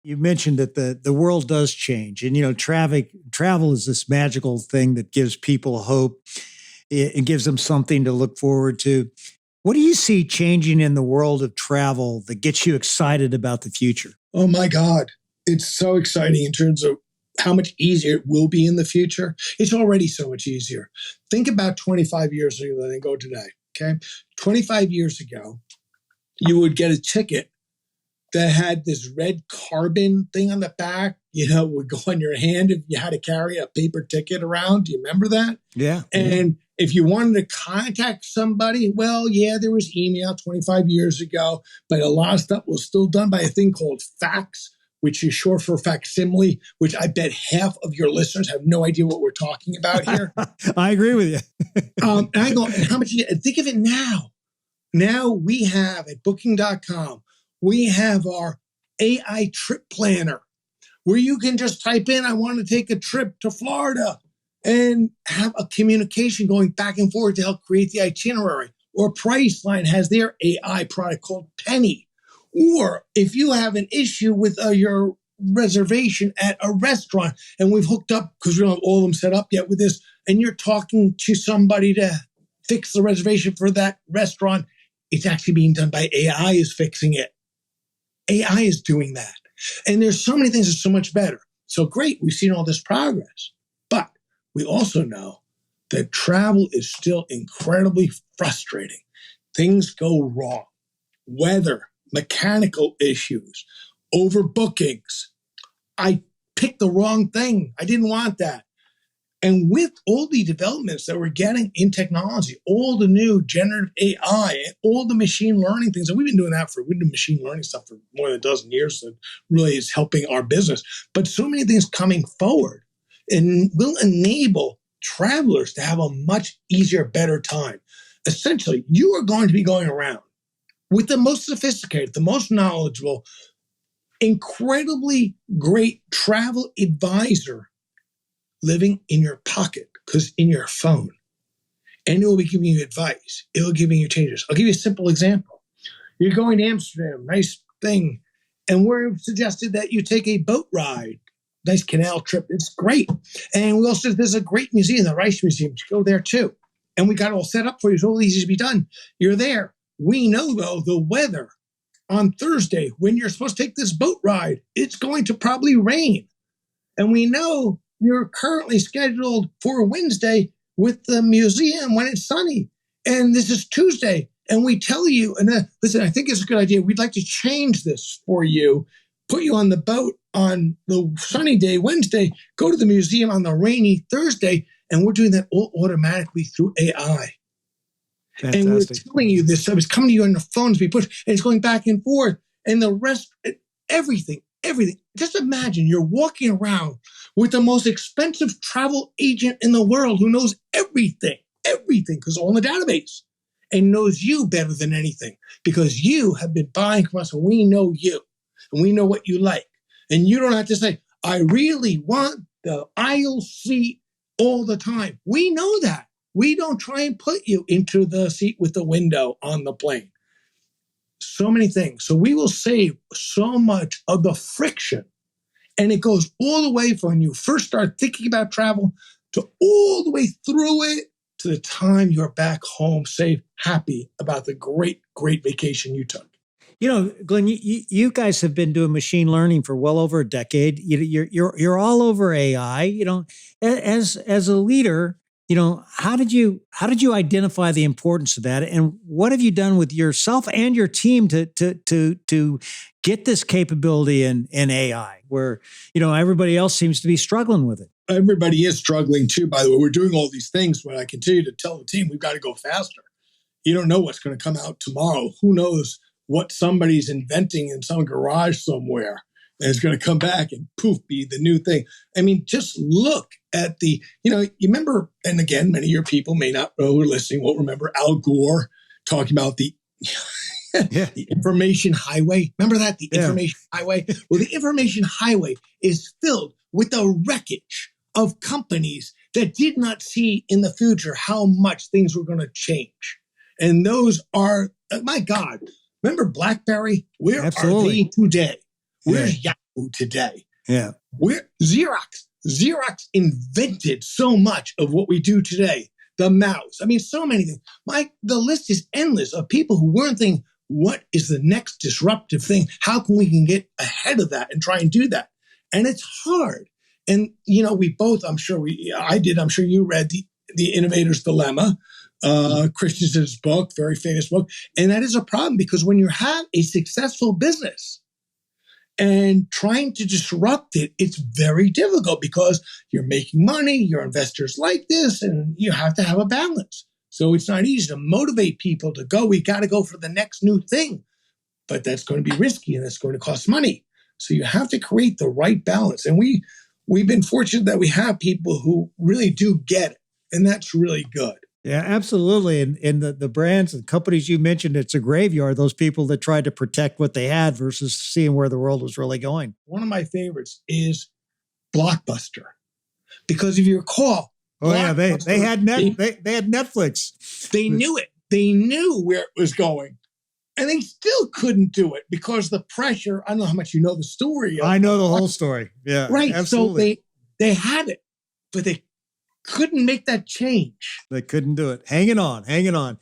You mentioned that the world does change, and travel is this magical thing that gives people hope. It gives them something to look forward to. What do you see changing in the world of travel that gets you excited about the future? Oh my God. It's so exciting in terms of how much easier it will be in the future. It's already so much easier. Think about 25 years ago than go today. Okay. 25 years ago, you would get a ticket that had this red carbon thing on the back, would go on your hand if you had to carry a paper ticket around. Do you remember that? Yeah. And if you wanted to contact somebody, well, yeah, there was email 25 years ago, but a lot of stuff was still done by a thing called fax, which is short for facsimile, which I bet half of your listeners have no idea what we're talking about here. I agree with you. And I go, and how much think of it now. Now we have at booking.com, we have our AI trip planner where you can just type in, I want to take a trip to Florida, and have a communication going back and forth to help create the itinerary. Or Priceline has their AI product called Penny. Or if you have an issue with your reservation at a restaurant, and we've hooked up, because we don't have all of them set up yet with this, and you're talking to somebody to fix the reservation for that restaurant, it's actually being done by AI is fixing it. AI is doing that. And there's so many things that's so much better. So great, we've seen all this progress. But we also know that travel is still incredibly frustrating. Things go wrong. Weather, mechanical issues, overbookings. I picked the wrong thing. I didn't want that. And with all the developments that we're getting in technology, all the new generative AI, and all the machine learning things, and we've been doing machine learning stuff for more than a dozen years that really is helping our business. But so many things coming forward and will enable travelers to have a much easier, better time. Essentially, you are going to be going around with the most sophisticated, the most knowledgeable, incredibly great travel advisor living in your pocket, because in your phone. And it will be giving you advice. It will be giving you changes. I'll give you a simple example. You're going to Amsterdam, nice thing. And we're suggested that you take a boat ride. Nice canal trip. It's great. And we also said there's a great museum, the Rijksmuseum. You go there too. And we got it all set up for you. It's all easy to be done. You're there. We know, though, the weather on Thursday, when you're supposed to take this boat ride, it's going to probably rain. And we know you're currently scheduled for Wednesday with the museum when it's sunny. And this is Tuesday. And we tell you, and listen, I think it's a good idea. We'd like to change this for you, put you on the boat on the sunny day, Wednesday, go to the museum on the rainy Thursday. And we're doing that all automatically through AI. Fantastic. And we're telling you this. So it's coming to you on the phone to be pushed, and it's going back and forth. And the rest, everything. Just imagine you're walking around with the most expensive travel agent in the world who knows everything, because all in the database, and knows you better than anything, because you have been buying from us and we know you and we know what you like. And you don't have to say, I really want the aisle seat all the time. We know that. We don't try and put you into the seat with the window on the plane. So many things. So we will save so much of the friction. And it goes all the way from when you first start thinking about travel to all the way through it to the time you're back home safe, happy about the great, great vacation you took. Glenn, you guys have been doing machine learning for well over a decade. You're all over AI. As a leader, how did you identify the importance of that, and what have you done with yourself and your team to get this capability in AI, where everybody else seems to be struggling with it? Everybody is struggling too. By the way, we're doing all these things, but I continue to tell the team we've got to go faster. You don't know what's going to come out tomorrow. Who knows what somebody's inventing in some garage somewhere, and it's going to come back and poof, be the new thing. I mean, just look at you remember, and again, many of your people may not know who are listening, won't remember Al Gore talking about the information highway. Remember that? The information highway? Well, the information highway is filled with the wreckage of companies that did not see in the future how much things were going to change. And those are, my God, remember BlackBerry? Where are they today? Where's Yahoo? today. Yeah. We're Xerox invented so much of what we do today. The mouse. I mean, so many things. Mike, the list is endless of people who weren't thinking, what is the next disruptive thing? How can we get ahead of that and try and do that? And it's hard. And, we both, I'm sure you read the Innovator's Dilemma, Christensen's book, very famous book. And that is a problem because when you have a successful business and trying to disrupt it, it's very difficult because you're making money, your investors like this, and you have to have a balance. So it's not easy to motivate people to go, we got to go for the next new thing. But that's going to be risky and that's going to cost money. So you have to create the right balance. And we've been fortunate that we have people who really do get it. And that's really good. Yeah, absolutely. And the brands and companies you mentioned, it's a graveyard, those people that tried to protect what they had versus seeing where the world was really going. One of my favorites is Blockbuster. Because if you recall, they had they had Netflix. They knew it. They knew where it was going. And they still couldn't do it because the pressure, I don't know how much you know the story. I know the whole story. Yeah. Right. Absolutely. So they had it, but they couldn't make that change. They couldn't do it. Hanging on.